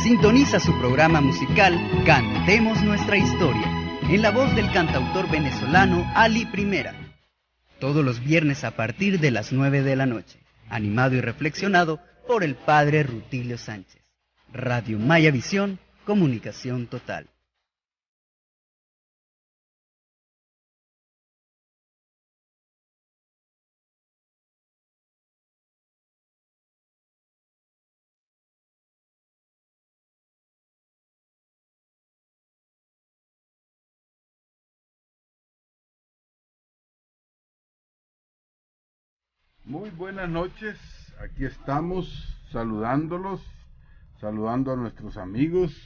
Sintoniza su programa musical Cantemos Nuestra Historia, en la voz del cantautor venezolano Ali Primera. Todos los viernes a partir de las 9 de la noche, animado y reflexionado por el padre Rutilio Sánchez. Radio Maya Visión, comunicación total. Muy buenas noches, aquí estamos saludándolos, saludando a nuestros amigos,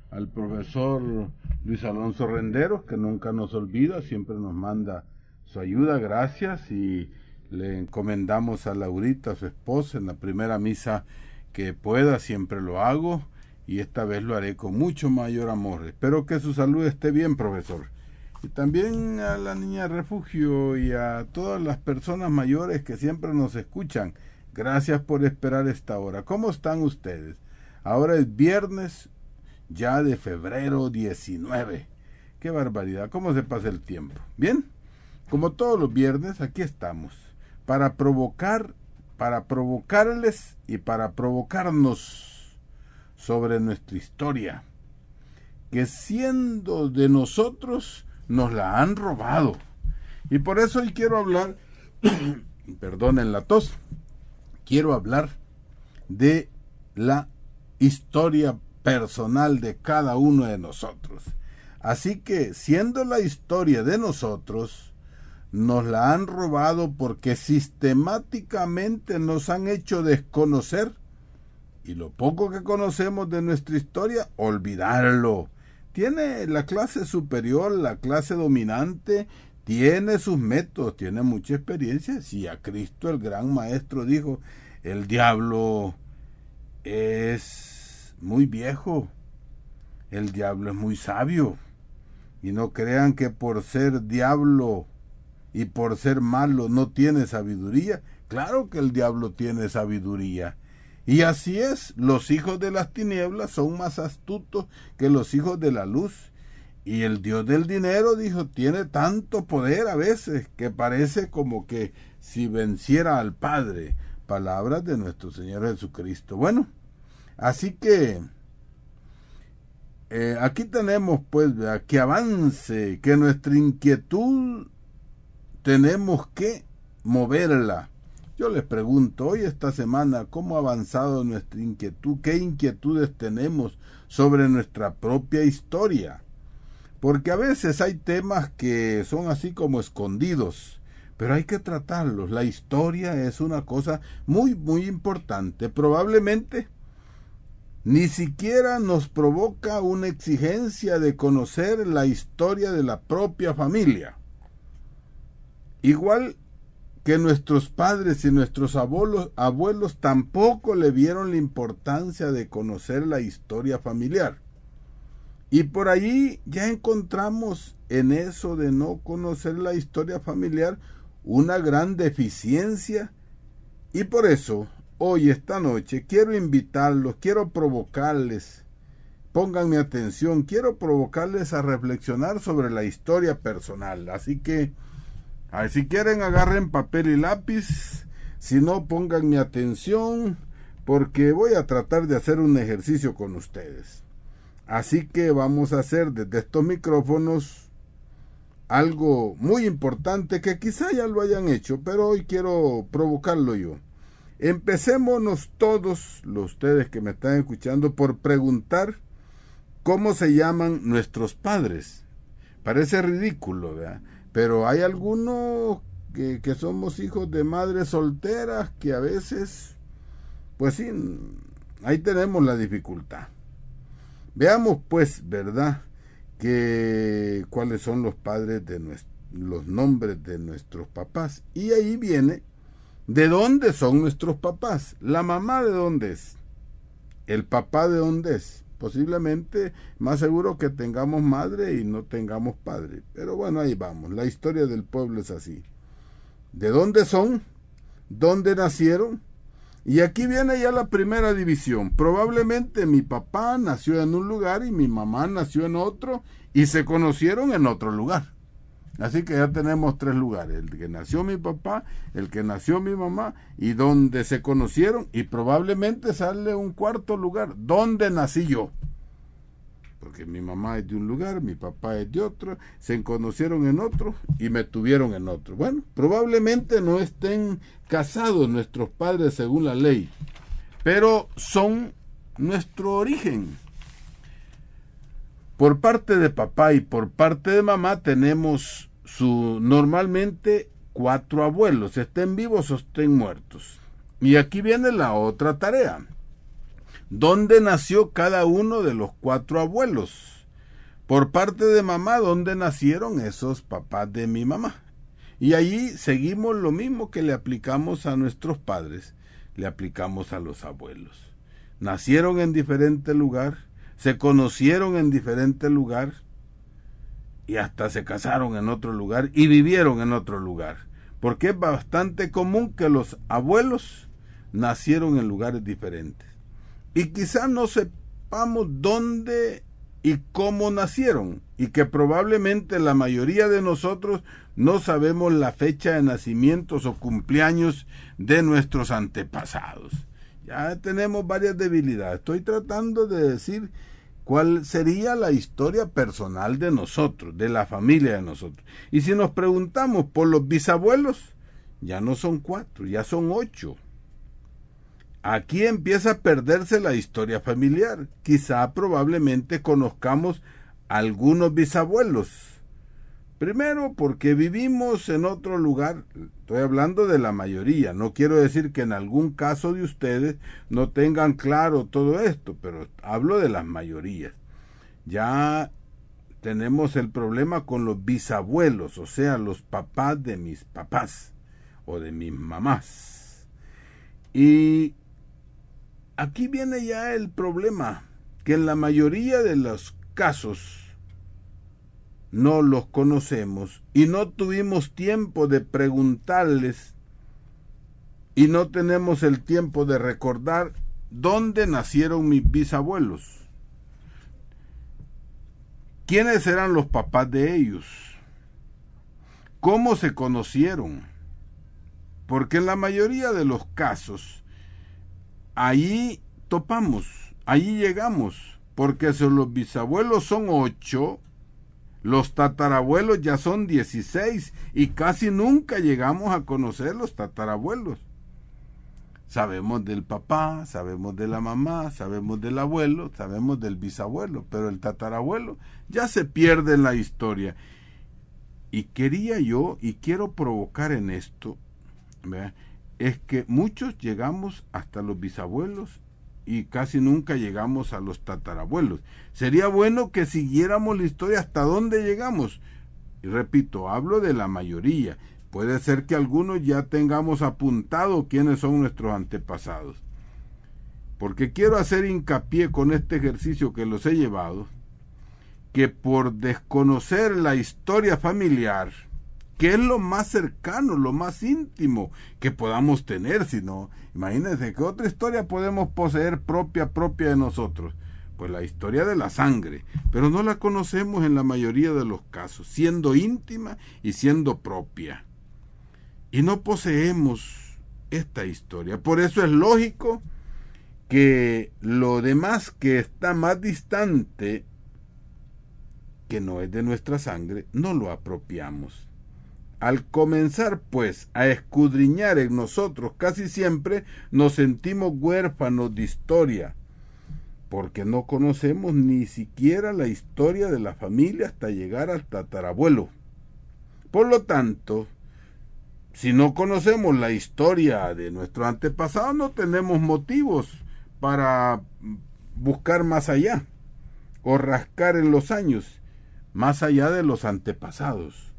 al profesor Luis Alonso Renderos, que nunca nos olvida, siempre nos manda su ayuda, gracias, y le encomendamos a Laurita, su esposa, en la primera misa que pueda, siempre lo hago, y esta vez lo haré con mucho mayor amor. Espero que su salud esté bien, profesor. Y también a la niña refugio y a todas las personas mayores que siempre nos escuchan. Gracias por esperar esta hora. ¿Cómo están ustedes? Ahora es viernes ya de febrero 19. ¡Qué barbaridad! ¿Cómo se pasa el tiempo? Bien, como todos los viernes, aquí estamos. Para provocarles y para provocarnos sobre nuestra historia. Que siendo de nosotros, nos la han robado. Y por eso hoy quiero hablar, perdonen la tos, quiero hablar de la historia personal de cada uno de nosotros. Así que, siendo la historia de nosotros, nos la han robado porque sistemáticamente nos han hecho desconocer, y lo poco que conocemos de nuestra historia, olvidarlo. Tiene la clase superior, la clase dominante, tiene sus métodos, tiene mucha experiencia. Si a Cristo el gran maestro dijo, el diablo es muy viejo, el diablo es muy sabio, y no crean que por ser diablo y por ser malo no tiene sabiduría. Claro que el diablo tiene sabiduría. Y así es, los hijos de las tinieblas son más astutos que los hijos de la luz. Y el Dios del dinero, dijo, tiene tanto poder a veces que parece como que si venciera al Padre. Palabras de nuestro Señor Jesucristo. Bueno, así que aquí tenemos pues que avance, que nuestra inquietud tenemos que moverla. Yo les pregunto, hoy esta semana, ¿cómo ha avanzado nuestra inquietud? ¿Qué inquietudes tenemos sobre nuestra propia historia? Porque a veces hay temas que son así como escondidos, pero hay que tratarlos. La historia es una cosa muy, muy importante. Probablemente ni siquiera nos provoca una exigencia de conocer la historia de la propia familia. Igual que nuestros padres y nuestros abuelos tampoco le vieron la importancia de conocer la historia familiar. Y por allí ya encontramos en eso de no conocer la historia familiar una gran deficiencia. Y por eso, hoy, esta noche, quiero invitarlos, quiero provocarles, pónganme atención, quiero provocarles a reflexionar sobre la historia personal. Así que, si quieren agarren papel y lápiz, si no pónganme atención, porque voy a tratar de hacer un ejercicio con ustedes. Así que vamos a hacer desde estos micrófonos algo muy importante que quizá ya lo hayan hecho, pero hoy quiero provocarlo yo. Empecémonos todos, ustedes que me están escuchando, por preguntar cómo se llaman nuestros padres. Parece ridículo, ¿verdad? Pero hay algunos que somos hijos de madres solteras que a veces, pues sí, ahí tenemos la dificultad. Veamos pues, ¿verdad?, que cuáles son los padres de los nombres de nuestros papás. Y ahí viene, ¿de dónde son nuestros papás? La mamá, ¿de dónde es? El papá, ¿de dónde es? Posiblemente, más seguro que tengamos madre y no tengamos padre. Pero bueno, ahí vamos. La historia del pueblo es así. ¿De dónde son? ¿Dónde nacieron? Y aquí viene ya la primera división. Probablemente mi papá nació en un lugar y mi mamá nació en otro y se conocieron en otro lugar. Así que ya tenemos 3 lugares, el que nació mi papá, el que nació mi mamá y donde se conocieron, y probablemente sale un 4º lugar, donde nací yo. Porque mi mamá es de un lugar, mi papá es de otro, se conocieron en otro y me tuvieron en otro. Bueno, probablemente no estén casados nuestros padres según la ley, pero son nuestro origen. Por parte de papá y por parte de mamá tenemos normalmente 4 abuelos, estén vivos o estén muertos. Y aquí viene la otra tarea. ¿Dónde nació cada uno de los 4 abuelos? Por parte de mamá, ¿dónde nacieron esos papás de mi mamá? Y allí seguimos lo mismo que le aplicamos a nuestros padres, le aplicamos a los abuelos. Nacieron en diferente lugar, se conocieron en diferente lugar y hasta se casaron en otro lugar y vivieron en otro lugar. Porque es bastante común que los abuelos nacieron en lugares diferentes. Y quizá no sepamos dónde y cómo nacieron, y que probablemente la mayoría de nosotros no sabemos la fecha de nacimientos o cumpleaños de nuestros antepasados. Ya tenemos varias debilidades. Estoy tratando de decir cuál sería la historia personal de nosotros, de la familia de nosotros. Y si nos preguntamos por los bisabuelos, ya no son 4, ya son 8. Aquí empieza a perderse la historia familiar. Quizá probablemente conozcamos algunos bisabuelos. Primero, porque vivimos en otro lugar. Estoy hablando de la mayoría. No quiero decir que en algún caso de ustedes no tengan claro todo esto, pero hablo de las mayorías. Ya tenemos el problema con los bisabuelos, o sea, los papás de mis papás o de mis mamás. Y aquí viene ya el problema, que en la mayoría de los casos no los conocemos y no tuvimos tiempo de preguntarles y no tenemos el tiempo de recordar dónde nacieron mis bisabuelos. ¿Quiénes eran los papás de ellos? ¿Cómo se conocieron? Porque en la mayoría de los casos ahí topamos, allí llegamos, porque si los bisabuelos son 8, los tatarabuelos ya son 16 y casi nunca llegamos a conocer los tatarabuelos. Sabemos del papá, sabemos de la mamá, sabemos del abuelo, sabemos del bisabuelo, pero el tatarabuelo ya se pierde en la historia. Y quería yo, y quiero provocar en esto, ¿verdad?, es que muchos llegamos hasta los bisabuelos y casi nunca llegamos a los tatarabuelos. Sería bueno que siguiéramos la historia hasta dónde llegamos. Y repito, hablo de la mayoría. Puede ser que algunos ya tengamos apuntado quiénes son nuestros antepasados. Porque quiero hacer hincapié con este ejercicio que los he llevado, que por desconocer la historia familiar, que es lo más cercano, lo más íntimo que podamos tener, si no, imagínense qué otra historia podemos poseer propia de nosotros. Pues la historia de la sangre, pero no la conocemos en la mayoría de los casos, siendo íntima y siendo propia. Y no poseemos esta historia. Por eso es lógico que lo demás que está más distante, que no es de nuestra sangre, no lo apropiamos. Al comenzar, pues, a escudriñar en nosotros, casi siempre nos sentimos huérfanos de historia, porque no conocemos ni siquiera la historia de la familia hasta llegar al tatarabuelo. Por lo tanto, si no conocemos la historia de nuestros antepasados, no tenemos motivos para buscar más allá, o rascar en los años, más allá de los antepasados.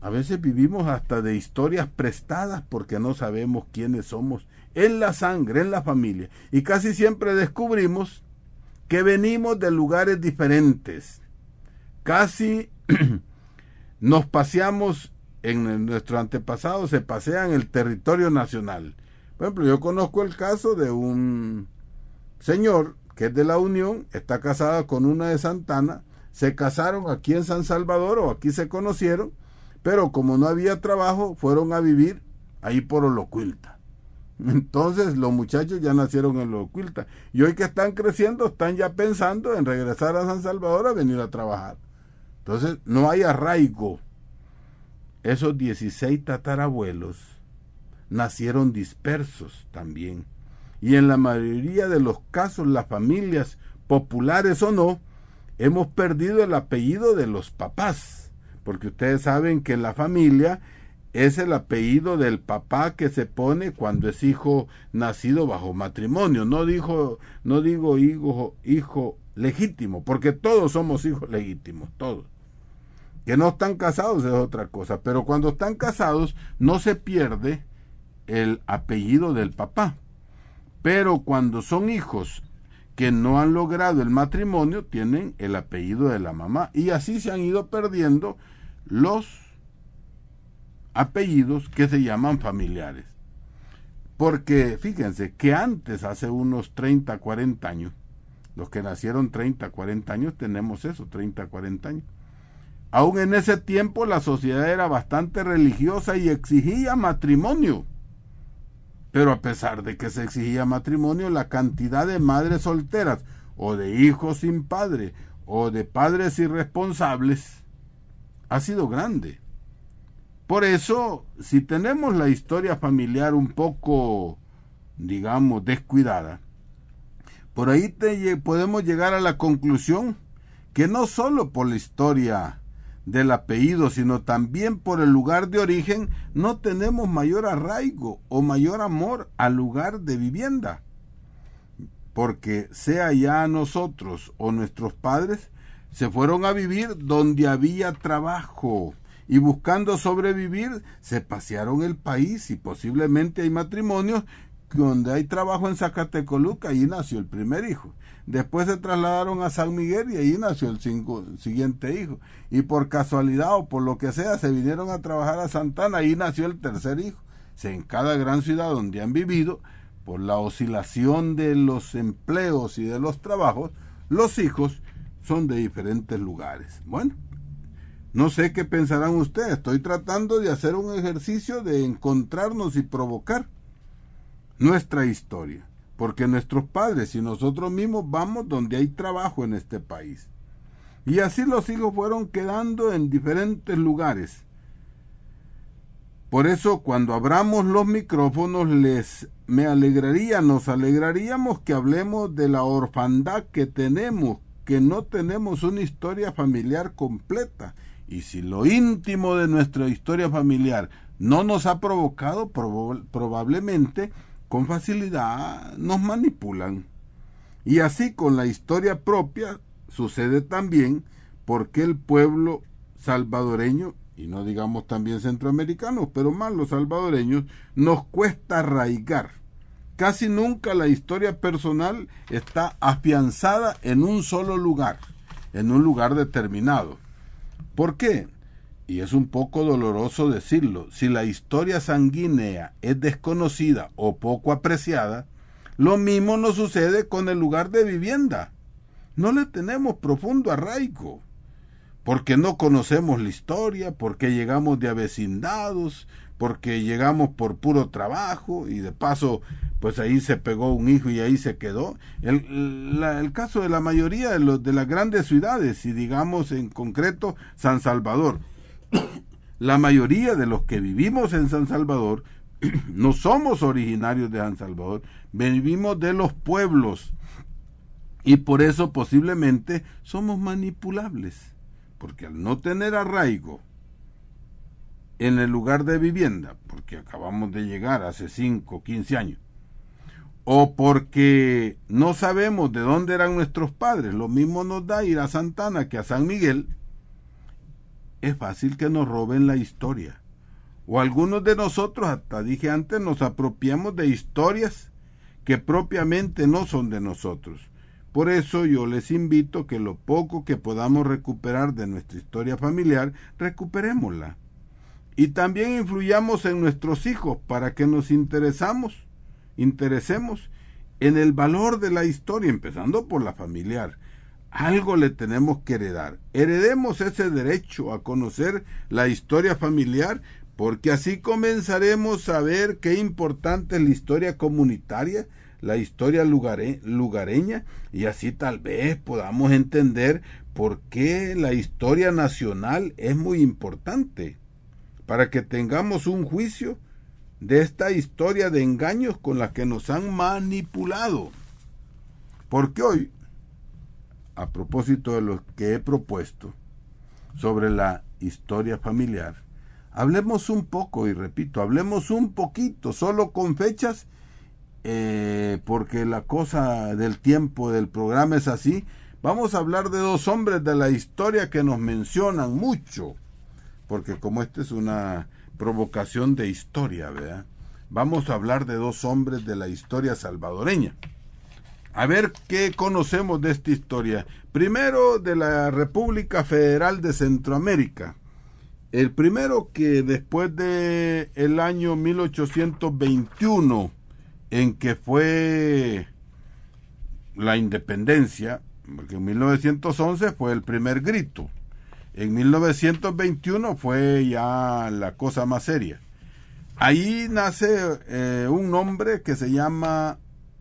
A veces vivimos hasta de historias prestadas porque no sabemos quiénes somos en la sangre, en la familia. Y casi siempre descubrimos que venimos de lugares diferentes. Casi nos paseamos, en nuestros antepasados se pasean el territorio nacional. Por ejemplo, yo conozco el caso de un señor que es de La Unión, está casada con una de Santana, se casaron aquí en San Salvador o aquí se conocieron, pero como no había trabajo, fueron a vivir ahí por Olocuilta. Entonces los muchachos ya nacieron en Olocuilta y hoy que están creciendo están ya pensando en regresar a San Salvador a venir a trabajar. Entonces no hay arraigo. Esos 16 tatarabuelos nacieron dispersos también. Y en la mayoría de los casos, las familias, populares o no, hemos perdido el apellido de los papás. Porque ustedes saben que la familia es el apellido del papá que se pone cuando es hijo nacido bajo matrimonio. No digo hijo legítimo, porque todos somos hijos legítimos, todos. Que no están casados es otra cosa, pero cuando están casados no se pierde el apellido del papá. Pero cuando son hijos que no han logrado el matrimonio, tienen el apellido de la mamá. Y así se han ido perdiendo los apellidos que se llaman familiares. Porque fíjense que antes, hace unos 30, 40 años, los que nacieron 30, 40 años, tenemos eso, 30, 40 años. Aún en ese tiempo la sociedad era bastante religiosa y exigía matrimonio. Pero a pesar de que se exigía matrimonio, la cantidad de madres solteras, o de hijos sin padre, o de padres irresponsables, ha sido grande. Por eso, si tenemos la historia familiar un poco, digamos, descuidada, por ahí podemos llegar a la conclusión que no solo por la historia del apellido, sino también por el lugar de origen, no tenemos mayor arraigo o mayor amor al lugar de vivienda. Porque sea ya nosotros o nuestros padres, se fueron a vivir donde había trabajo y buscando sobrevivir, se pasearon el país y posiblemente hay matrimonios donde hay trabajo en Zacatecoluca, ahí nació el primer hijo. Después se trasladaron a San Miguel y ahí nació el siguiente hijo. Y por casualidad o por lo que sea, se vinieron a trabajar a Santana, ahí nació el tercer hijo. En cada gran ciudad donde han vivido, por la oscilación de los empleos y de los trabajos, los hijos son de diferentes lugares. Bueno, no sé qué pensarán ustedes. Estoy tratando de hacer un ejercicio de encontrarnos y provocar nuestra historia, porque nuestros padres y nosotros mismos vamos donde hay trabajo en este país. Y así los hijos fueron quedando en diferentes lugares. Por eso cuando abramos los micrófonos nos alegraríamos que hablemos de la orfandad que tenemos, que no tenemos una historia familiar completa. Y si lo íntimo de nuestra historia familiar no nos ha provocado, probablemente con facilidad nos manipulan. Y así con la historia propia sucede también porque el pueblo salvadoreño, y no digamos también centroamericanos, pero más los salvadoreños, nos cuesta arraigar. Casi nunca la historia personal está afianzada en un solo lugar, en un lugar determinado. ¿Por qué? Y es un poco doloroso decirlo, si la historia sanguínea es desconocida o poco apreciada, lo mismo nos sucede con el lugar de vivienda. No le tenemos profundo arraigo, porque no conocemos la historia, porque llegamos de avecindados, porque llegamos por puro trabajo y de paso, pues ahí se pegó un hijo y ahí se quedó. El caso de la mayoría de las grandes ciudades, y digamos en concreto San Salvador. La mayoría de los que vivimos en San Salvador no somos originarios de San Salvador, vivimos de los pueblos y por eso posiblemente somos manipulables, porque al no tener arraigo en el lugar de vivienda, porque acabamos de llegar hace 5, 15 años, o porque no sabemos de dónde eran nuestros padres, lo mismo nos da ir a Santana que a San Miguel, es fácil que nos roben la historia. O algunos de nosotros, hasta dije antes, nos apropiamos de historias que propiamente no son de nosotros. Por eso yo les invito que lo poco que podamos recuperar de nuestra historia familiar, recuperémosla. Y también influyamos en nuestros hijos para que nos interesamos interesemos en el valor de la historia, empezando por la familiar. Algo le tenemos que heredar. Heredemos ese derecho a conocer la historia familiar, porque así comenzaremos a ver qué importante es la historia comunitaria, la historia lugareña, y así tal vez podamos entender por qué la historia nacional es muy importante, para que tengamos un juicio de esta historia de engaños con la que nos han manipulado. Porque hoy, a propósito de lo que he propuesto sobre la historia familiar, hablemos un poco, y repito, hablemos un poquito, solo con fechas, porque la cosa del tiempo del programa es así. Vamos a hablar de dos hombres de la historia que nos mencionan mucho, porque como esta es una provocación de historia, ¿verdad? Vamos a hablar de dos hombres de la historia salvadoreña. A ver qué conocemos de esta historia. Primero, de la República Federal de Centroamérica. El primero, que después de el año 1821, en que fue la independencia, porque en 1911 fue el primer grito. En 1921 fue ya la cosa más seria. Ahí nace un hombre que se llama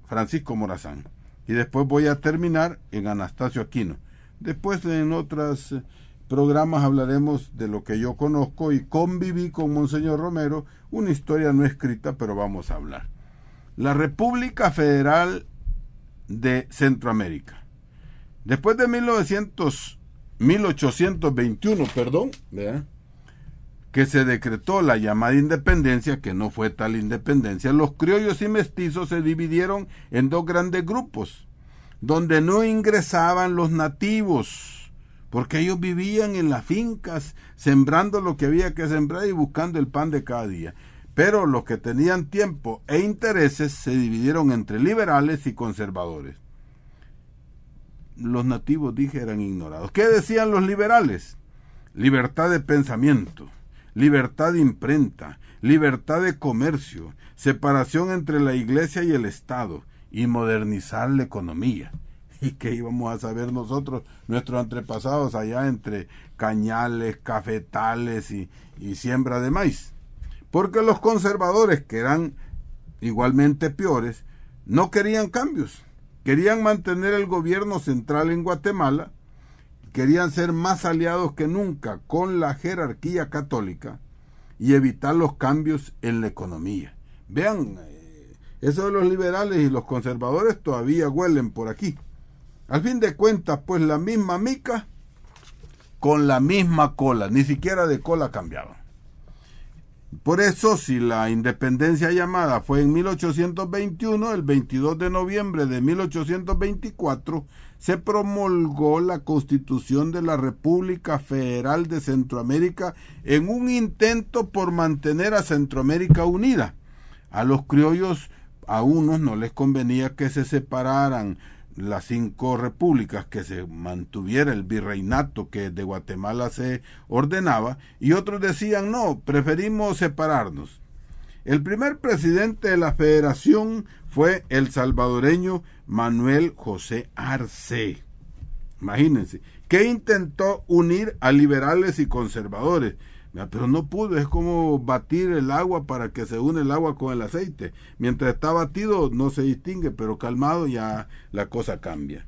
Francisco Morazán. Y después voy a terminar en Anastasio Aquino. Después en otros programas hablaremos de lo que yo conozco y conviví con Monseñor Romero, una historia no escrita, pero vamos a hablar. La República Federal de Centroamérica. Después de 1821, ¿verdad?, que se decretó la llamada independencia, que no fue tal independencia, los criollos y mestizos se dividieron en dos grandes grupos, donde no ingresaban los nativos, porque ellos vivían en las fincas, sembrando lo que había que sembrar y buscando el pan de cada día. Pero los que tenían tiempo e intereses se dividieron entre liberales y conservadores. Los nativos, dije, eran ignorados. ¿Qué decían los liberales? Libertad de pensamiento, libertad de imprenta, libertad de comercio, separación entre la iglesia y el Estado y modernizar la economía. ¿Y qué íbamos a saber nosotros, nuestros antepasados, allá entre cañales, cafetales y siembra de maíz? Porque los conservadores, que eran igualmente peores, no querían cambios. Querían mantener el gobierno central en Guatemala, querían ser más aliados que nunca con la jerarquía católica y evitar los cambios en la economía. Vean, eso de los liberales y los conservadores todavía huelen por aquí. Al fin de cuentas, pues la misma mica con la misma cola, ni siquiera de cola cambiaban. Por eso, si la independencia llamada fue en 1821, el 22 de noviembre de 1824 se promulgó la Constitución de la República Federal de Centroamérica en un intento por mantener a Centroamérica unida. A los criollos, a unos no les convenía que se separaran las 5 repúblicas, que se mantuviera el virreinato que de Guatemala se ordenaba, y otros decían no, preferimos separarnos. El primer presidente de la federación fue el salvadoreño Manuel José Arce. Imagínense, que intentó unir a liberales y conservadores, pero no pudo. Es como batir el agua para que se une el agua con el aceite. Mientras está batido no se distingue, pero calmado ya la cosa cambia.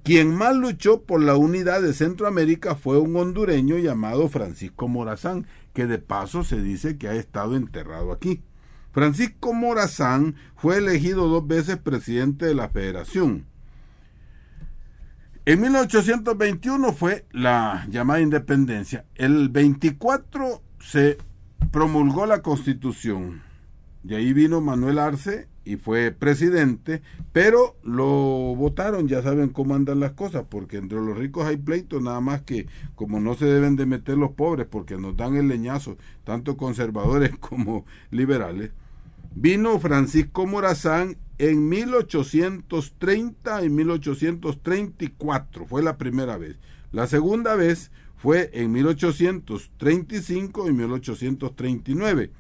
Quien más luchó por la unidad de Centroamérica fue un hondureño llamado Francisco Morazán, que de paso se dice que ha estado enterrado aquí. Francisco Morazán fue elegido 2 veces presidente de la Federación. En 1821 fue la llamada independencia. El 24 se promulgó la Constitución. De ahí vino Manuel Arce y fue presidente, pero lo votaron. Ya saben cómo andan las cosas, porque entre los ricos hay pleitos, nada más que como no se deben de meter los pobres, porque nos dan el leñazo, tanto conservadores como liberales. Vino Francisco Morazán en 1830 y 1834, fue la primera vez. La segunda vez fue en 1835 y 1839.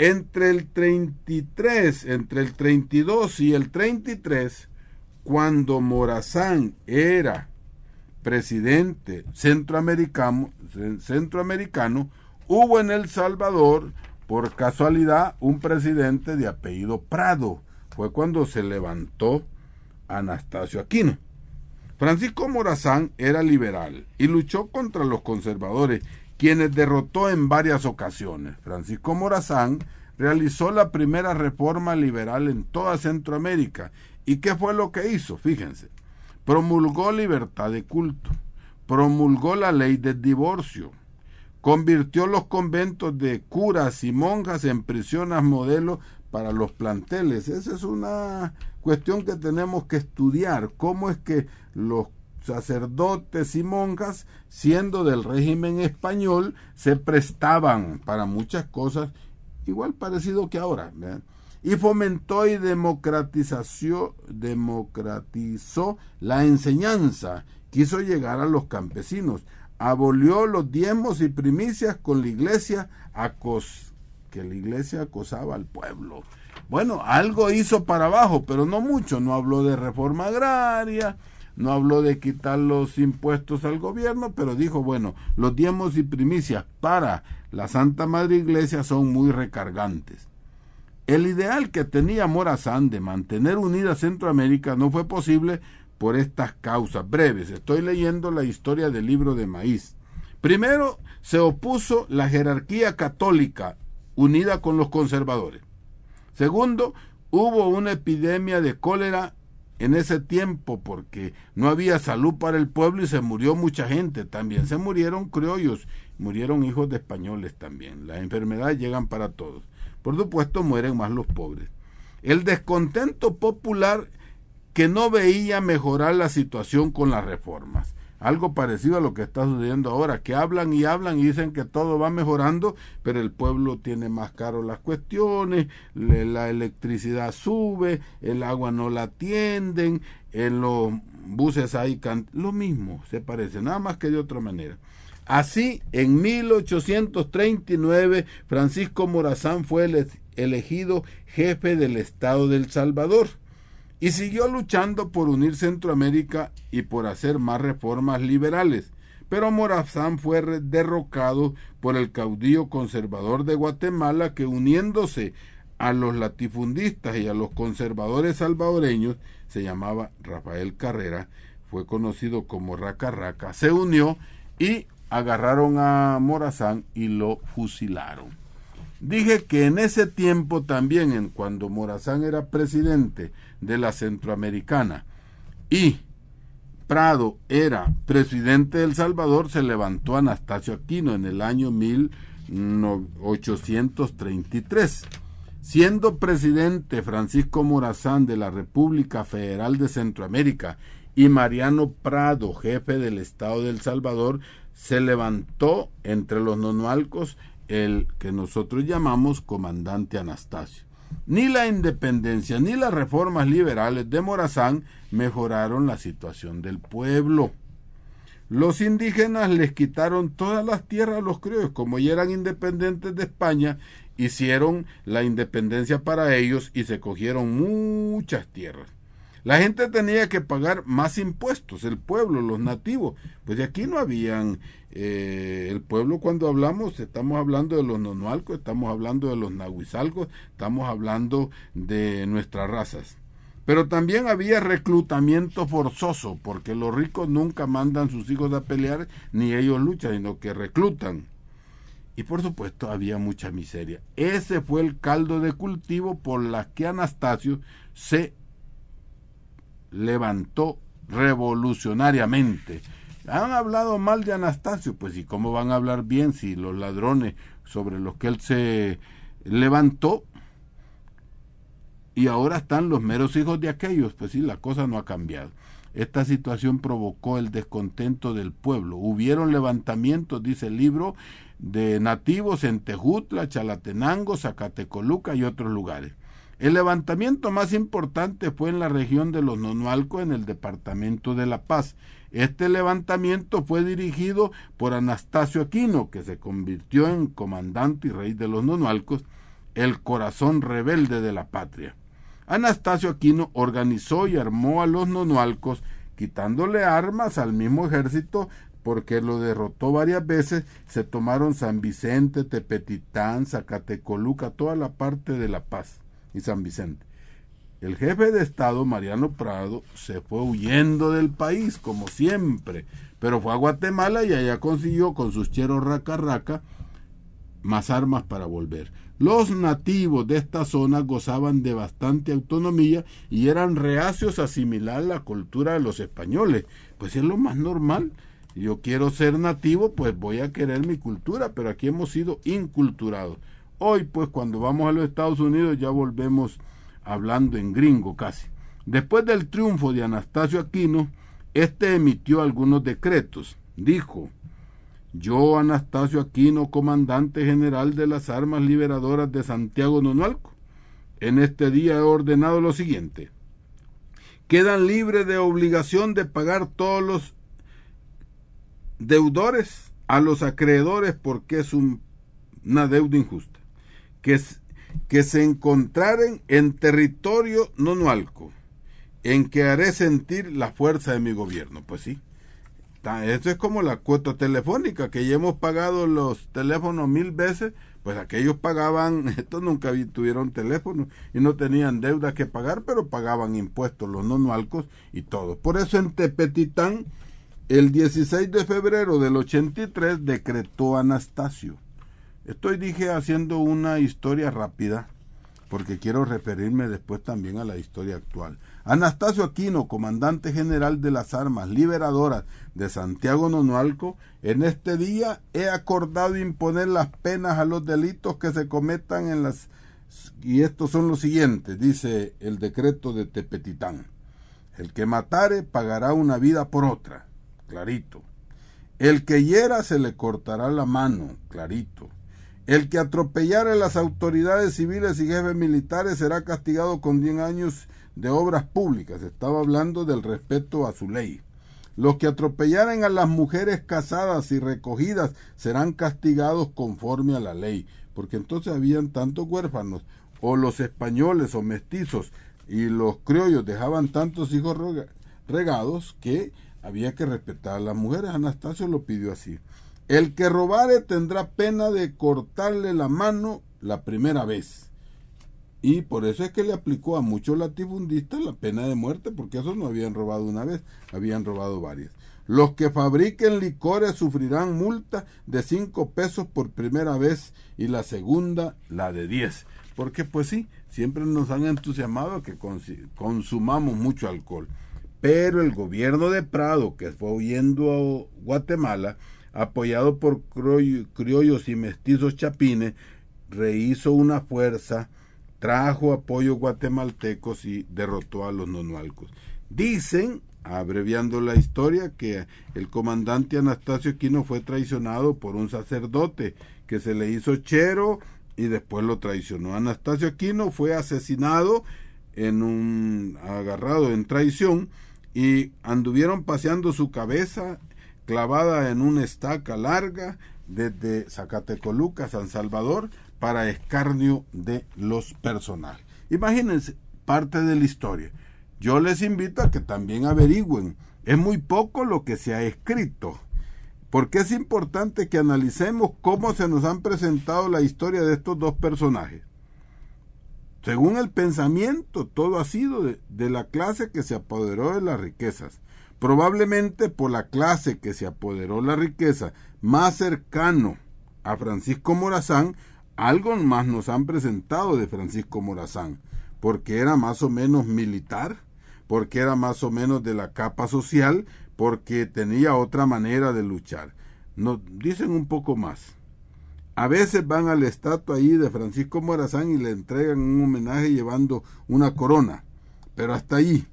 Entre el 32 y el 33, cuando Morazán era presidente centroamericano, hubo en El Salvador, por casualidad, un presidente de apellido Prado. Fue cuando se levantó Anastasio Aquino. Francisco Morazán era liberal y luchó contra los conservadores, quienes derrotó en varias ocasiones. Francisco Morazán realizó la primera reforma liberal en toda Centroamérica. ¿Y qué fue lo que hizo? Fíjense, promulgó libertad de culto, promulgó la ley del divorcio, convirtió los conventos de curas y monjas en prisiones modelo para los planteles. Esa es una cuestión que tenemos que estudiar, cómo es que los sacerdotes y monjas, siendo del régimen español, se prestaban para muchas cosas, igual parecido que ahora, ¿verdad? Y fomentó y democratizó la enseñanza, quiso llegar a los campesinos, abolió los diezmos y primicias con la iglesia, que la iglesia acosaba al pueblo. Bueno, algo hizo para abajo, pero no mucho. No habló de reforma agraria, no habló de quitar los impuestos al gobierno, pero dijo, bueno, los diezmos y primicias para la Santa Madre Iglesia son muy recargantes. El ideal que tenía Morazán de mantener unida Centroamérica no fue posible por estas causas breves. Estoy leyendo la historia del Libro de Maíz. Primero, se opuso la jerarquía católica unida con los conservadores. Segundo, hubo una epidemia de cólera en ese tiempo porque no había salud para el pueblo y se murió mucha gente. También se murieron criollos, murieron hijos de españoles también. Las enfermedades llegan para todos. Por supuesto, mueren más los pobres. El descontento popular que no veía mejorar la situación con las reformas. Algo parecido a lo que está sucediendo ahora, que hablan y dicen que todo va mejorando, pero el pueblo tiene más caro las cuestiones, la electricidad sube, el agua no la atienden, en los buses hay lo mismo, se parece, nada más que de otra manera. Así, en 1839, Francisco Morazán fue elegido jefe del Estado de El Salvador. Y siguió luchando por unir Centroamérica y por hacer más reformas liberales. Pero Morazán fue derrocado por el caudillo conservador de Guatemala que, uniéndose a los latifundistas y a los conservadores salvadoreños, se llamaba Rafael Carrera, fue conocido como Raca Raca, se unió y agarraron a Morazán y lo fusilaron. Dije que en ese tiempo también, cuando Morazán era presidente de la Centroamericana y Prado era presidente de El Salvador, se levantó Anastasio Aquino en el año 1833. Siendo presidente Francisco Morazán de la República Federal de Centroamérica y Mariano Prado, jefe del Estado de El Salvador, se levantó entre los nonualcos el que nosotros llamamos comandante Anastasio. Ni la independencia ni las reformas liberales de Morazán mejoraron la situación del pueblo. Los indígenas les quitaron todas las tierras a los criollos, como ya eran independientes de España, hicieron la independencia para ellos y se cogieron muchas tierras. La gente tenía que pagar más impuestos, el pueblo, los nativos, pues de aquí no habían, el pueblo cuando hablamos, estamos hablando de los nonualcos, estamos hablando de los nahuizalcos, estamos hablando de nuestras razas. Pero también había reclutamiento forzoso, porque los ricos nunca mandan sus hijos a pelear, ni ellos luchan, sino que reclutan. Y por supuesto había mucha miseria. Ese fue el caldo de cultivo por la que Anastasio se levantó revolucionariamente. Han hablado mal de Anastasio, pues ¿y cómo van a hablar bien si los ladrones sobre los que él se levantó y ahora están los meros hijos de aquellos? Pues sí, la cosa no ha cambiado. Esta situación provocó el descontento del pueblo. Hubieron levantamientos, dice el libro, de nativos en Tejutla, Chalatenango, Zacatecoluca y otros lugares. El levantamiento más importante fue en la región de los nonualcos, en el departamento de La Paz. Este levantamiento fue dirigido por Anastasio Aquino, que se convirtió en comandante y rey de los nonualcos, el corazón rebelde de la patria. Anastasio Aquino organizó y armó a los nonualcos, quitándole armas al mismo ejército, porque lo derrotó varias veces. Se tomaron San Vicente, Tepetitán, Zacatecoluca, toda la parte de La Paz y San Vicente. El jefe de Estado, Mariano Prado, se fue huyendo del país, como siempre, pero fue a Guatemala y allá consiguió con sus cheros raca más armas para volver. Los nativos de esta zona gozaban de bastante autonomía y eran reacios a asimilar la cultura de los españoles, pues es lo más normal. Yo quiero ser nativo, pues voy a querer mi cultura, pero aquí hemos sido inculturados. Hoy, pues, cuando vamos a los Estados Unidos ya volvemos hablando en gringo casi. Después del triunfo de Anastasio Aquino, este emitió algunos decretos. Dijo: yo, Anastasio Aquino, comandante general de las armas liberadoras de Santiago Nonualco, en este día he ordenado lo siguiente: quedan libres de obligación de pagar todos los deudores a los acreedores, porque es una deuda injusta, que se encontraren en territorio nonualco, en que haré sentir la fuerza de mi gobierno. Pues sí, eso es como la cuota telefónica, que ya hemos pagado los teléfonos 1000 veces, pues aquellos pagaban, estos nunca tuvieron teléfono y no tenían deuda que pagar, pero pagaban impuestos los nonualcos y todo. Por eso en Tepetitán, el 16 de febrero del 83, decretó Anastasio. Dije haciendo una historia rápida, porque quiero referirme después también a la historia actual. Anastasio Aquino, comandante general de las armas liberadoras de Santiago Nonualco, en este día he acordado imponer las penas a los delitos que se cometan en las... Y estos son los siguientes, dice el decreto de Tepetitán. El que matare pagará una vida por otra, clarito. El que hiera se le cortará la mano, clarito. El que atropellara a las autoridades civiles y jefes militares será castigado con 10 años de obras públicas. Estaba hablando del respeto a su ley. Los que atropellaren a las mujeres casadas y recogidas serán castigados conforme a la ley, porque entonces habían tantos huérfanos, o los españoles o mestizos, y los criollos dejaban tantos hijos regados que había que respetar a las mujeres. Anastasio lo pidió así. El que robare tendrá pena de cortarle la mano la primera vez. Y por eso es que le aplicó a muchos latifundistas la pena de muerte, porque esos no habían robado una vez, habían robado varias. Los que fabriquen licores sufrirán multa de 5 pesos por primera vez y la segunda la de 10. Porque pues sí, siempre nos han entusiasmado a que consumamos mucho alcohol. Pero el gobierno de Prado, que fue huyendo a Guatemala, apoyado por criollos y mestizos chapines, rehizo una fuerza, trajo apoyo guatemaltecos y derrotó a los nonualcos. Dicen, abreviando la historia, que el comandante Anastasio Aquino fue traicionado por un sacerdote que se le hizo chero y después lo traicionó. Anastasio Aquino fue asesinado agarrado en traición, y anduvieron paseando su cabeza clavada en una estaca larga desde Zacatecoluca a San Salvador para escarnio de los personajes. Imagínense parte de la historia. Yo les invito a que también averigüen. Es muy poco lo que se ha escrito, porque es importante que analicemos cómo se nos han presentado la historia de estos dos personajes. Según el pensamiento, todo ha sido de la clase que se apoderó de las riquezas. Probablemente por la clase que se apoderó de la riqueza más cercano a Francisco Morazán, algo más nos han presentado de Francisco Morazán, porque era más o menos militar, porque era más o menos de la capa social, porque tenía otra manera de luchar. Nos dicen un poco más. A veces van a la estatua ahí de Francisco Morazán y le entregan un homenaje llevando una corona, pero hasta allí.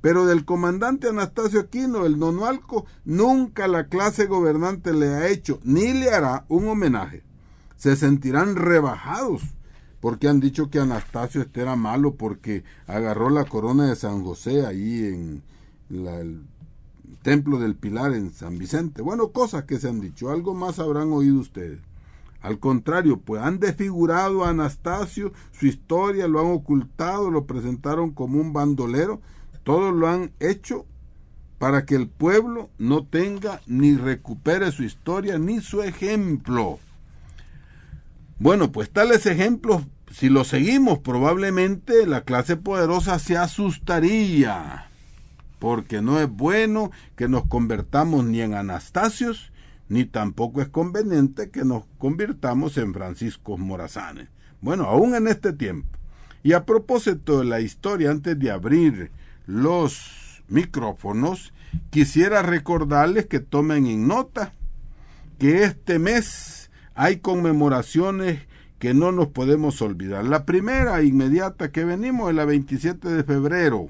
Pero del comandante Anastasio Aquino, el nonualco, nunca la clase gobernante le ha hecho ni le hará un homenaje. Se sentirán rebajados porque han dicho que Anastasio era malo porque agarró la corona de San José ahí en el Templo del Pilar en San Vicente. Bueno, cosas que se han dicho. Algo más habrán oído ustedes. Al contrario, pues han desfigurado a Anastasio, su historia, lo han ocultado, lo presentaron como un bandolero, todo lo han hecho para que el pueblo no tenga ni recupere su historia ni su ejemplo. Bueno, pues tales ejemplos, si los seguimos, probablemente la clase poderosa se asustaría, porque no es bueno que nos convertamos ni en Anastasios, ni tampoco es conveniente que nos convirtamos en Franciscos Morazanes. Bueno, aún en este tiempo. Y a propósito de la historia, antes de abrir los micrófonos, quisiera recordarles que tomen en nota que este mes hay conmemoraciones que no nos podemos olvidar. La primera inmediata que venimos es la 27 de febrero.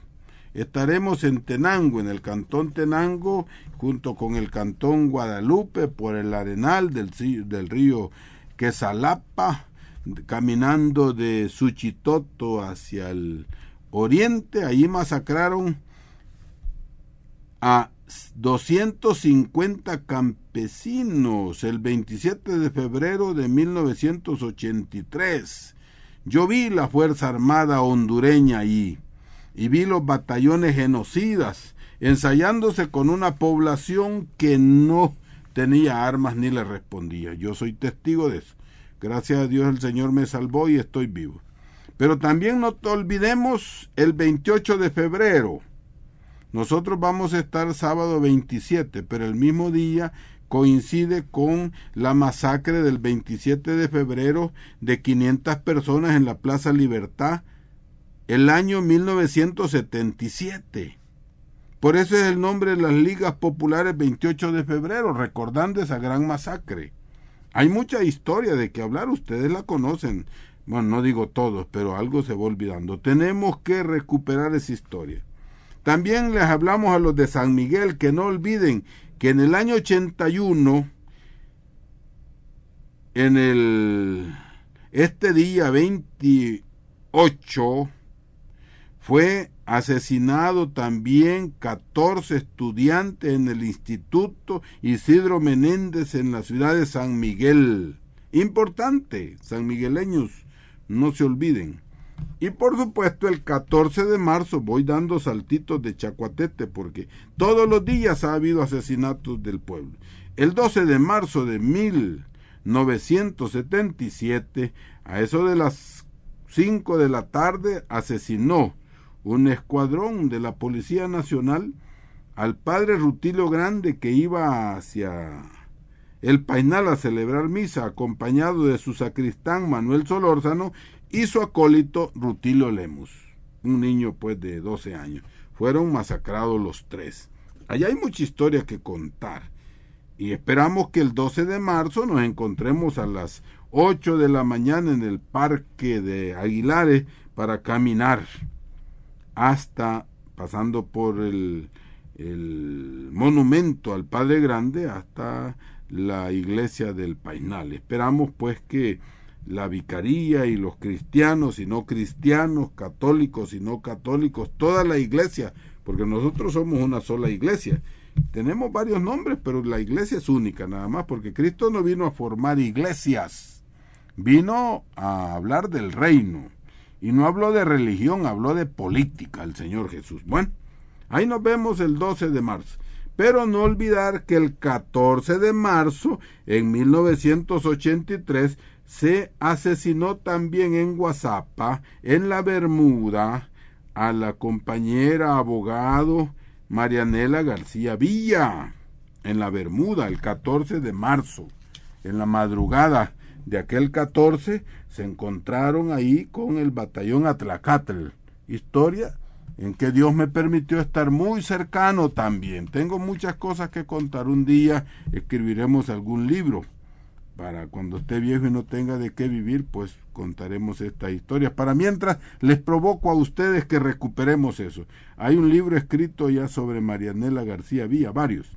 Estaremos en Tenango, en el cantón Tenango, junto con el cantón Guadalupe, por el arenal del río Quesalapa, caminando de Suchitoto hacia el oriente. Allí masacraron a 250 campesinos el 27 de febrero de 1983. Yo vi la Fuerza Armada hondureña allí y vi los batallones genocidas ensayándose con una población que no tenía armas ni le respondía. Yo soy testigo de eso. Gracias a Dios el Señor me salvó y estoy vivo. Pero también no te olvidemos el 28 de febrero. Nosotros vamos a estar sábado 27, pero el mismo día coincide con la masacre del 27 de febrero de 500 personas en la Plaza Libertad, el año 1977. Por eso es el nombre de las ligas populares 28 de febrero, recordando esa gran masacre. Hay mucha historia de que hablar, ustedes la conocen. Bueno, no digo todos, pero algo se va olvidando. Tenemos que recuperar esa historia. También les hablamos a los de San Miguel, que no olviden que en el año 81, este día 28, fue asesinado también 14 estudiantes en el Instituto Isidro Menéndez en la ciudad de San Miguel. Importante, sanmigueleños, no se olviden. Y por supuesto el 14 de marzo, voy dando saltitos de chacuatete porque todos los días ha habido asesinatos del pueblo. El 12 de marzo de 1977, a eso de las 5 de la tarde, asesinó un escuadrón de la Policía Nacional al padre Rutilio Grande, que iba hacia el Painal a celebrar misa, acompañado de su sacristán Manuel Solórzano y su acólito Rutilio Lemus, un niño pues de 12 años. Fueron masacrados los tres. Allá hay mucha historia que contar y esperamos que el 12 de marzo nos encontremos a las 8 de la mañana en el Parque de Aguilares para caminar hasta, pasando por el monumento al Padre Grande, hasta la iglesia del Painal. Esperamos pues que la vicaría y los cristianos y no cristianos, católicos y no católicos, toda la iglesia, porque nosotros somos una sola iglesia. Tenemos varios nombres, pero la iglesia es única nada más, porque Cristo no vino a formar iglesias, vino a hablar del reino. Y no habló de religión, habló de política el Señor Jesús. Bueno, ahí nos vemos el 12 de marzo. Pero no olvidar que el 14 de marzo, en 1983, se asesinó también en Guazapa, en la Bermuda, a la compañera abogado Marianela García Villa, en la Bermuda, el 14 de marzo, en la madrugada de aquel 14, se encontraron ahí con el batallón Atlacatl. Historia en que Dios me permitió estar muy cercano también. Tengo muchas cosas que contar. Un día escribiremos algún libro. Para cuando esté viejo y no tenga de qué vivir, pues contaremos estas historias. Para mientras, les provoco a ustedes que recuperemos eso. Hay un libro escrito ya sobre Marianela García Villa, varios.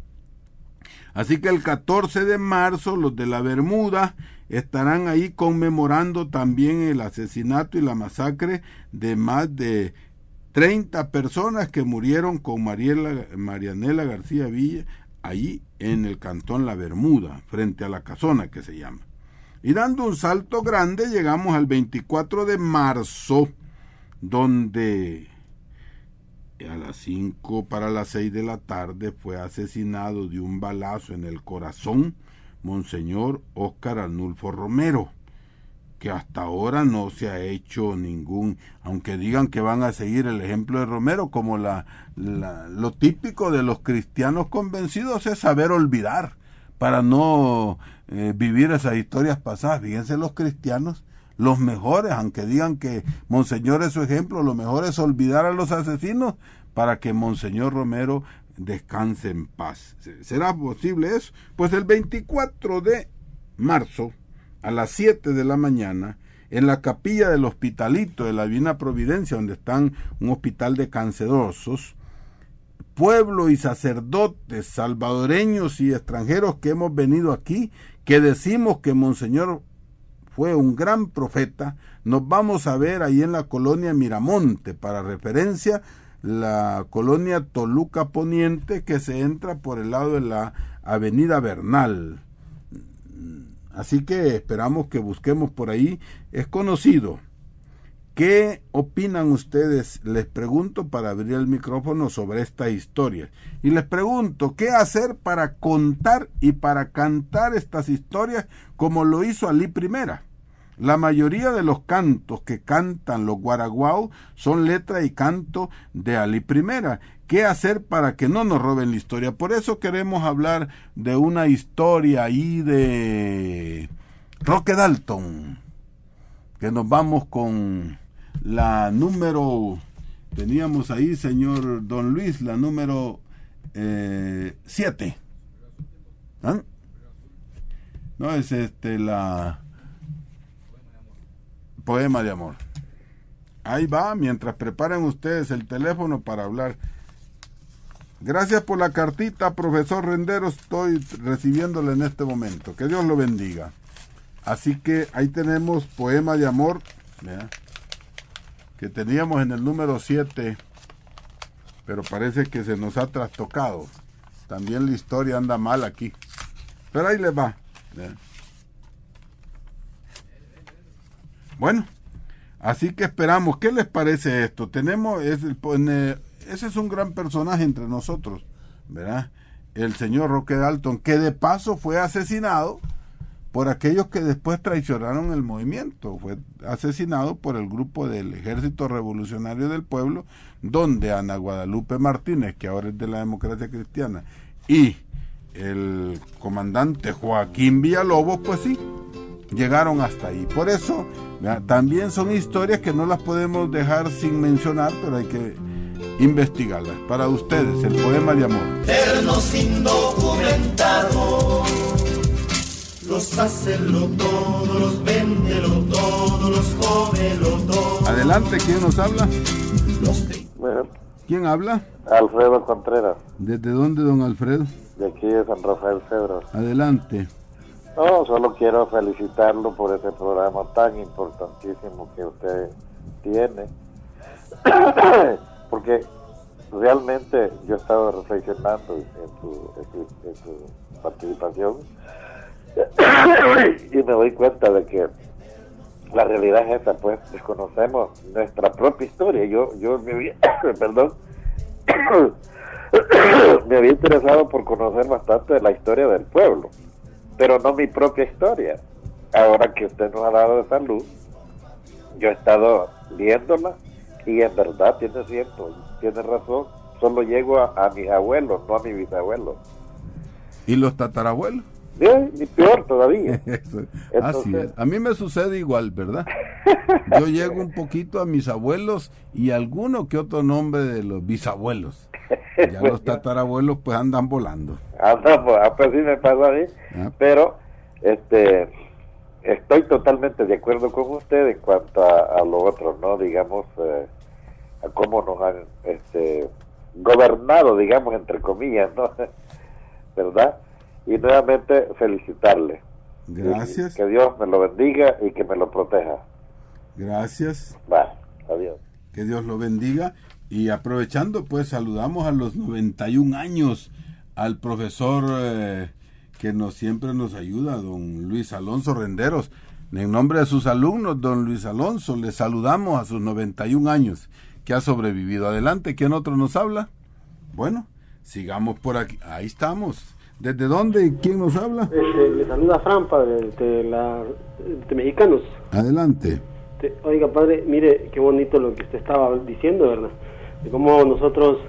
Así que el 14 de marzo los de la Bermuda estarán ahí conmemorando también el asesinato y la masacre de más de 30 personas que murieron con Marianela García Villa, allí en el cantón La Bermuda, frente a la Casona que se llama. Y dando un salto grande llegamos al 24 de marzo, donde a las 5 para las 6 de la tarde fue asesinado de un balazo en el corazón Monseñor Óscar Arnulfo Romero, que hasta ahora no se ha hecho ningún, aunque digan que van a seguir el ejemplo de Romero, como lo típico de los cristianos convencidos es saber olvidar, para no vivir esas historias pasadas. Fíjense los cristianos, los mejores, aunque digan que Monseñor es su ejemplo, lo mejor es olvidar a los asesinos para que Monseñor Romero descanse en paz. ¿Será posible eso? Pues el 24 de marzo, a las 7 de la mañana, en la capilla del Hospitalito de la Divina Providencia, donde están un hospital de cancerosos, pueblo y sacerdotes salvadoreños y extranjeros que hemos venido aquí, que decimos que Monseñor fue un gran profeta, nos vamos a ver ahí en la colonia Miramonte, para referencia, la colonia Toluca Poniente, que se entra por el lado de la avenida Bernal. Así que esperamos que busquemos por ahí. Es conocido. ¿Qué opinan ustedes? Les pregunto para abrir el micrófono sobre esta historia. Y les pregunto, ¿qué hacer para contar y para cantar estas historias como lo hizo Alí Primera? La mayoría de los cantos que cantan los guaraguao son letra y canto de Alí Primera. ¿Qué hacer para que no nos roben la historia? Por eso queremos hablar de una historia ahí de Roque Dalton, que nos vamos con la número, teníamos ahí, señor Don Luis, la número 7. ¿Ah? No, es la Poema de Amor. Ahí va, mientras preparen ustedes el teléfono para hablar. Gracias por la cartita, profesor Rendero, estoy recibiéndola en este momento. Que Dios lo bendiga. Así que ahí tenemos Poema de Amor, ¿verdad?, que teníamos en el número 7, pero parece que se nos ha trastocado. También la historia anda mal aquí. Pero ahí les va, ¿verdad? Bueno, así que esperamos. ¿Qué les parece esto? Ese es un gran personaje entre nosotros, ¿verdad? El señor Roque Dalton, que de paso fue asesinado por aquellos que después traicionaron el movimiento. Fue asesinado por el grupo del Ejército Revolucionario del Pueblo, donde Ana Guadalupe Martínez, que ahora es de la Democracia Cristiana, y el comandante Joaquín Villalobos, pues sí, llegaron hasta ahí. Por eso, también son historias que no las podemos dejar sin mencionar, pero hay que investigarlas. Para ustedes, el Poema de Amor. Eternos indocumentados, los hacelo todos, los véndelo todos, los jóvelo todos. Adelante, ¿quién nos habla? Bueno, ¿Quién habla? Alfredo Contreras, ¿Desde dónde, don Alfredo? de aquí de San Rafael Cedros. Adelante. No, solo quiero felicitarlo por ese programa tan importantísimo que usted tiene, porque realmente yo he estado reflexionando en su participación y me doy cuenta de que la realidad es esa, pues desconocemos nuestra propia historia. Yo me había, perdón, me había interesado por conocer bastante de la historia del pueblo, pero no mi propia historia. Ahora que usted nos ha dado esa luz, yo he estado viéndola y en verdad tiene razón. Solo llego a mis abuelos, no a mis bisabuelos. ¿Y los tatarabuelos? Bien, y peor todavía. Eso, Entonces, así es. A mí me sucede igual, ¿verdad? Yo llego un poquito a mis abuelos y alguno que otro nombre de los bisabuelos. Ya los tatarabuelos pues andan volando. Pues sí me pasa a mí. Pero estoy totalmente de acuerdo con usted en cuanto a lo otro, ¿no? Digamos, a cómo nos han gobernado, digamos, entre comillas, ¿no? ¿Verdad? Y nuevamente felicitarle. Gracias. Que Dios me lo bendiga y que me lo proteja. Gracias. Va, adiós. Que Dios lo bendiga. Y aprovechando, pues saludamos a los 91 años al profesor que siempre nos ayuda, don Luis Alonso Renderos. En nombre de sus alumnos, don Luis Alonso, le saludamos a sus 91 años, que ha sobrevivido. Adelante, ¿quién otro nos habla? Bueno, sigamos por aquí. Ahí estamos. ¿Desde dónde y quién nos habla? Le saluda Fran, padre, de Mexicanos. Adelante. Oiga, padre, mire qué bonito lo que usted estaba diciendo, ¿verdad? De cómo nosotros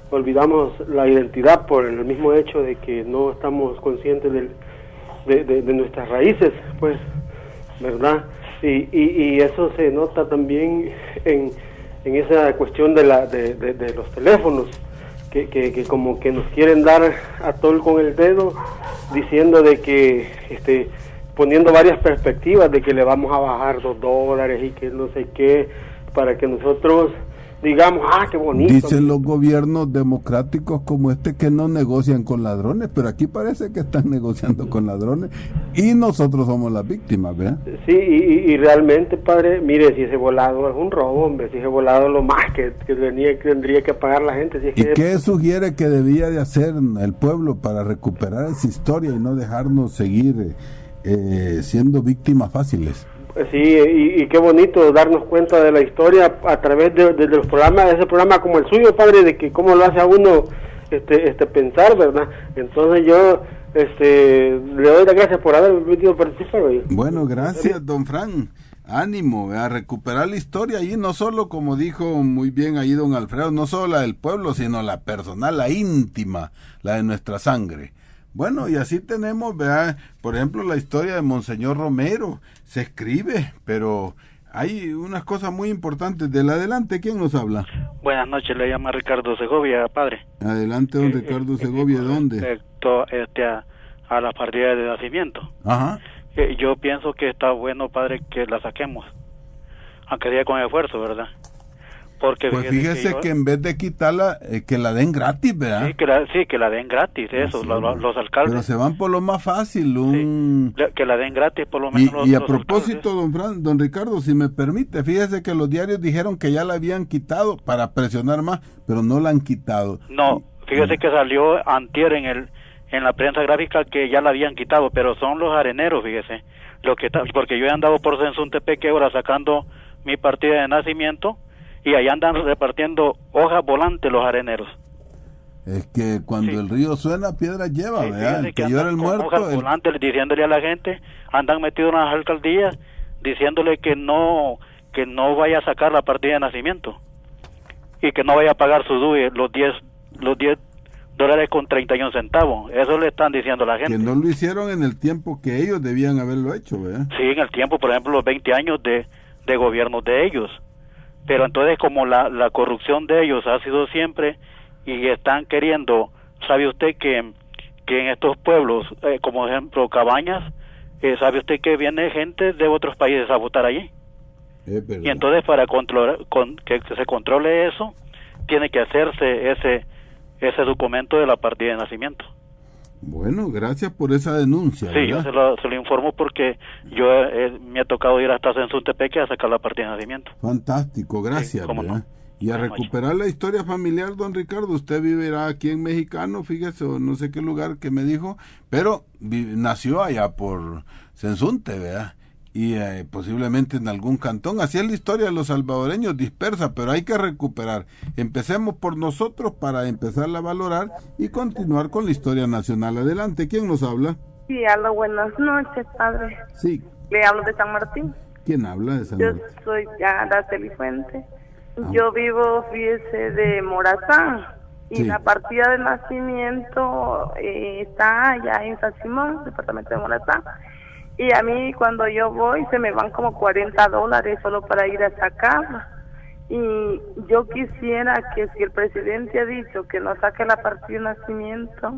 olvidamos la identidad por el mismo hecho de que no estamos conscientes de nuestras raíces, pues, ¿verdad? Y eso se nota también en esa cuestión de los teléfonos, que como que nos quieren dar a tol con el dedo, diciendo de que poniendo varias perspectivas de que le vamos a bajar $2 y que no sé qué, para que nosotros digamos, qué bonito. Dicen los gobiernos democráticos como que no negocian con ladrones, pero aquí parece que están negociando con ladrones y nosotros somos las víctimas, ¿verdad? Sí, y realmente, padre, mire, si ese volado es un robo, hombre, si ese volado lo más que tendría que pagar la gente. Si es ¿Y qué sugiere que debía de hacer el pueblo para recuperar esa historia y no dejarnos seguir siendo víctimas fáciles? Sí, y qué bonito darnos cuenta de la historia a través de los programas, de ese programa como el suyo, padre, de que cómo lo hace a uno pensar, ¿verdad? Entonces yo le doy las gracias por haber permitido participar hoy. Bueno, gracias, don Fran. Ánimo a recuperar la historia y no solo, como dijo muy bien ahí don Alfredo, no solo la del pueblo, sino la personal, la íntima, la de nuestra sangre. Bueno, y así tenemos, ¿verdad? Por ejemplo, la historia de Monseñor Romero. Se escribe, pero hay unas cosas muy importantes. Del adelante, ¿quién nos habla? Buenas noches, le llama Ricardo Segovia, padre. Adelante, don Ricardo Segovia, ¿dónde? Respecto a la partida de nacimiento. Ajá. Yo pienso que está bueno, padre, que la saquemos, aunque sea con esfuerzo, ¿verdad? Porque pues fíjese que en vez de quitarla, que la den gratis, ¿verdad? Sí, que la den gratis, eso, sí, los alcaldes. Pero se van por lo más fácil, que la den gratis por lo menos. Y a propósito, don Ricardo, si me permite, fíjese que los diarios dijeron que ya la habían quitado para presionar más, pero no la han quitado. No, fíjese que salió antier en la prensa gráfica que ya la habían quitado, pero son los areneros, fíjese, porque yo he andado por Sensuntepeque ahora sacando mi partida de nacimiento, y allá andan repartiendo hojas volantes los areneros. Es que cuando el río suena, piedras lleva, ¿verdad? El que llora el muerto. Hojas volantes diciéndole a la gente, andan metidos en las alcaldías, diciéndole que no vaya a sacar la partida de nacimiento y que no vaya a pagar su DUI, los $10 con 31 centavos. Eso le están diciendo a la gente. Que no lo hicieron en el tiempo que ellos debían haberlo hecho, ¿verdad? Sí, en el tiempo, por ejemplo, los 20 años de gobierno de ellos. Pero entonces, como la corrupción de ellos ha sido siempre, y están queriendo, ¿sabe usted que en estos pueblos, como ejemplo Cabañas, sabe usted que viene gente de otros países a votar allí? Y entonces para que se controle eso, tiene que hacerse ese documento de la partida de nacimiento. Bueno, gracias por esa denuncia. Sí, ¿verdad? Yo se lo informo porque yo me ha tocado ir hasta Sensuntepeque a sacar la partida de nacimiento. Fantástico, gracias. Sí, no. Y a recuperar la historia familiar, don Ricardo, usted vivirá aquí en Mexicano, fíjese, o no sé qué lugar que me dijo, pero nació allá por Sensunte, ¿verdad? Y posiblemente en algún cantón. Así es la historia de los salvadoreños, dispersa, pero hay que recuperar. Empecemos por nosotros para empezarla a valorar y continuar con la historia nacional. Adelante, ¿quién nos habla? Sí, aló, buenas noches, padre. Sí. Le hablo de San Martín. ¿Quién habla de San Martín? Yo soy Araceli Fuente. Yo vivo, fíjese, de Morazán. Y la partida de nacimiento está allá en San Simón, departamento de Morazán. Y a mí cuando yo voy se me van como $40 solo para ir a sacarla. Y yo quisiera que si el presidente ha dicho que no saque la partida de nacimiento,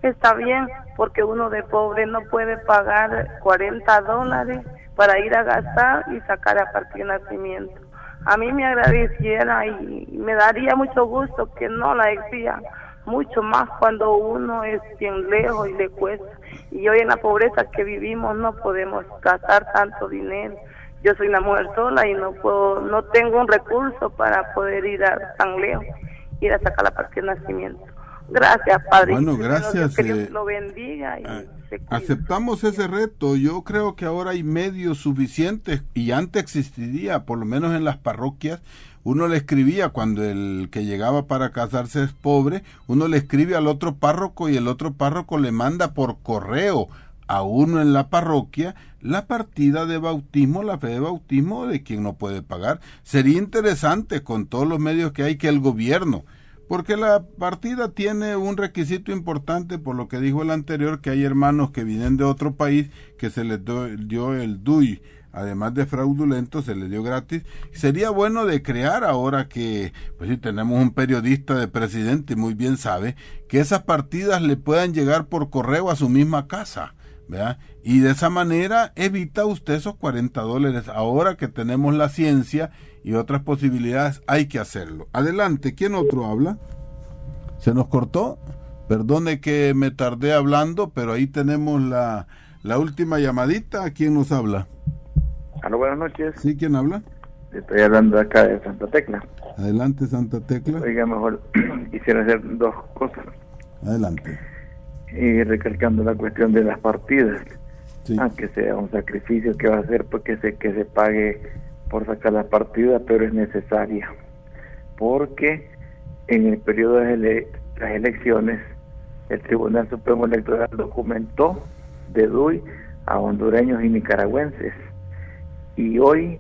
está bien, porque uno de pobre no puede pagar $40 para ir a gastar y sacar la partida de nacimiento. A mí me agradeciera y me daría mucho gusto que no la exijan, mucho más cuando uno es bien lejos y le cuesta. Y hoy en la pobreza que vivimos no podemos gastar tanto dinero. Yo soy una mujer sola y no tengo un recurso para poder ir tan lejos, ir a sacar la partida de nacimiento. Gracias, Padre. Bueno, gracias. Que Dios lo bendiga. Y aceptamos ese reto. Yo creo que ahora hay medios suficientes y antes existiría, por lo menos en las parroquias, uno le escribía cuando el que llegaba para casarse es pobre, uno le escribe al otro párroco y el otro párroco le manda por correo a uno en la parroquia la partida de bautismo, la fe de bautismo de quien no puede pagar. Sería interesante con todos los medios que hay que el gobierno, porque la partida tiene un requisito importante, por lo que dijo el anterior, que hay hermanos que vienen de otro país que se les dio el DUI, además de fraudulento, se les dio gratis. Sería bueno de crear, ahora que pues sí tenemos un periodista de presidente, muy bien sabe, que esas partidas le puedan llegar por correo a su misma casa, ¿verdad? Y de esa manera evita usted esos $40. Ahora que tenemos la ciencia y otras posibilidades, hay que hacerlo. Adelante, ¿quién otro habla? ¿Se nos cortó? Perdone que me tardé hablando, pero ahí tenemos la última llamadita. ¿Quién nos habla? Aló, buenas noches. ¿Sí? ¿Quién habla? Estoy hablando acá de Santa Tecla. Adelante, Santa Tecla. Oiga, mejor quisiera hacer dos cosas. Adelante. Y recalcando la cuestión de las partidas. Sí. Que sea un sacrificio que va a hacer porque que se pague por sacar la partida, pero es necesaria. Porque en el periodo de las elecciones, el Tribunal Supremo Electoral documentó de DUI a hondureños y nicaragüenses. Y hoy,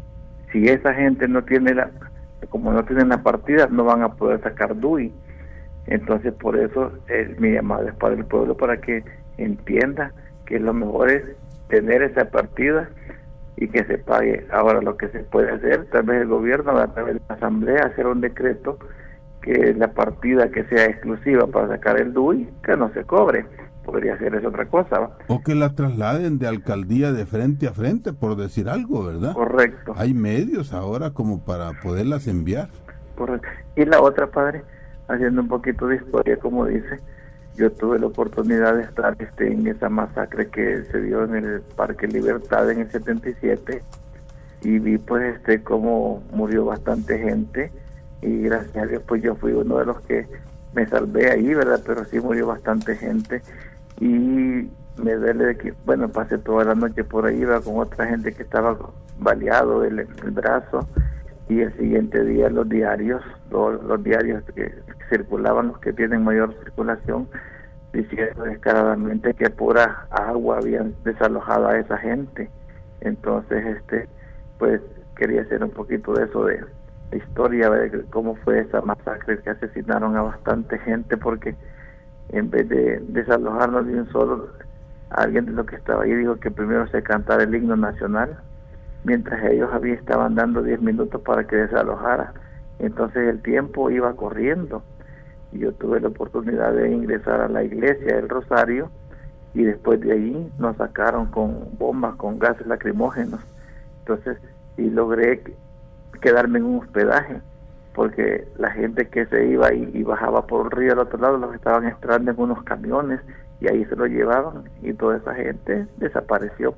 si esa gente no tiene como no tienen la partida, no van a poder sacar DUI. Entonces, por eso mi llamado es para el pueblo, para que entienda que lo mejor es tener esa partida y que se pague. Ahora, lo que se puede hacer, tal vez el gobierno, a través de la asamblea, hacer un decreto que la partida que sea exclusiva para sacar el DUI, que no se cobre. Podría ser eso otra cosa, ¿va? O que la trasladen de alcaldía de frente a frente, por decir algo, ¿verdad? Correcto. Hay medios ahora como para poderlas enviar. Correcto. Y la otra, padre, haciendo un poquito de historia, como dice, yo tuve la oportunidad de estar en esa masacre que se dio en el Parque Libertad en el 77 y vi pues cómo murió bastante gente, y gracias a Dios pues yo fui uno de los que me salvé ahí, ¿verdad? Pero sí murió bastante gente y me duele de que, bueno, pasé toda la noche por ahí, iba con otra gente que estaba baleado el brazo, y el siguiente día los diarios que circulaban, los que tienen mayor circulación, diciendo descaradamente que pura agua habían desalojado a esa gente. Entonces pues quería hacer un poquito de eso, de historia, de cómo fue esa masacre, que asesinaron a bastante gente, porque en vez de desalojarnos de un solo, alguien de los que estaba ahí dijo que primero se cantara el himno nacional, mientras ellos estaban dando 10 minutos para que desalojara. Entonces el tiempo iba corriendo y yo tuve la oportunidad de ingresar a la iglesia del Rosario, y después de ahí nos sacaron con bombas, con gases lacrimógenos. Entonces, y logré quedarme en un hospedaje, porque la gente que se iba y bajaba por el río al otro lado los estaban esperando en unos camiones, y ahí se lo llevaban, y toda esa gente desapareció.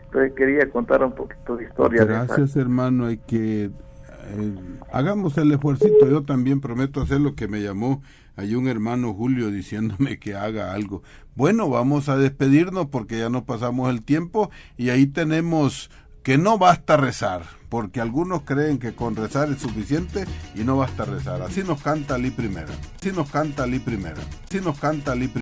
Entonces quería contar un poquito de historia. Gracias, hermano. Hay que hagamos el esfuercito. Yo también prometo hacer lo que me llamó ahí un hermano Julio diciéndome que haga algo. Bueno, vamos a despedirnos porque ya nos pasamos el tiempo, y ahí tenemos que no basta rezar, porque algunos creen que con rezar es suficiente y no basta rezar. Así nos canta Ali Primera. Así nos canta Ali Primera. Así nos canta Ali Primera.